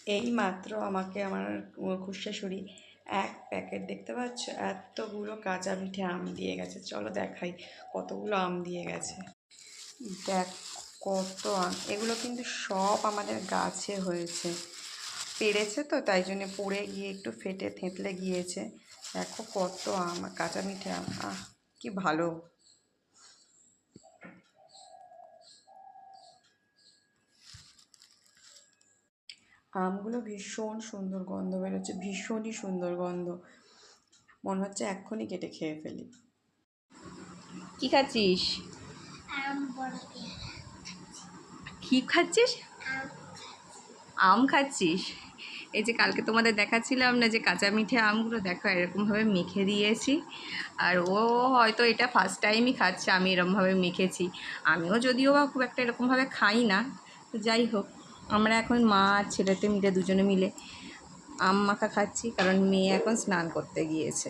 এই মাত্র আমাকে আমার খুড়শাশুড়ি এক প্যাকেট, দেখতে পাচ্ছ, এতগুলো কাঁচা মিঠে আম দিয়ে গেছে। চলো দেখাই কতগুলো আম দিয়ে গেছে। দেখ কত আম, এগুলো কিন্তু সব আমাদের গাছে হয়েছে। পেড়েছে তো, তাই জন্যে পড়ে গিয়ে একটু ফেটে থেঁতলে গিয়েছে। দেখো কত আম, কাঁচা মিঠে আম, কি ভালো। আমগুলো ভীষণ সুন্দর গন্ধ বেরোচ্ছে, ভীষণই সুন্দর গন্ধ, মনে হচ্ছে এক্ষুনি কেটে খেয়ে ফেলি। কি খাচ্ছিস? কি খাচ্ছিস? আম খাচ্ছিস? এই যে কালকে তোমাদের দেখাচ্ছিলাম না যে কাঁচা মিঠে আমগুলো, দেখো এরকমভাবে মেখে দিয়েছি। আর ও হয়তো এটা ফার্স্ট টাইমই খাচ্ছে আমি এরকমভাবে মেখেছি। আমিও যদিও বা খুব একটা এরকমভাবে খাই না, তো যাই হোক, আমরা এখন মা আর ছেলেতে মিলে দুজনে মিলে আম মাখা খাচ্ছি, কারণ মেয়ে এখন স্নান করতে গিয়েছে।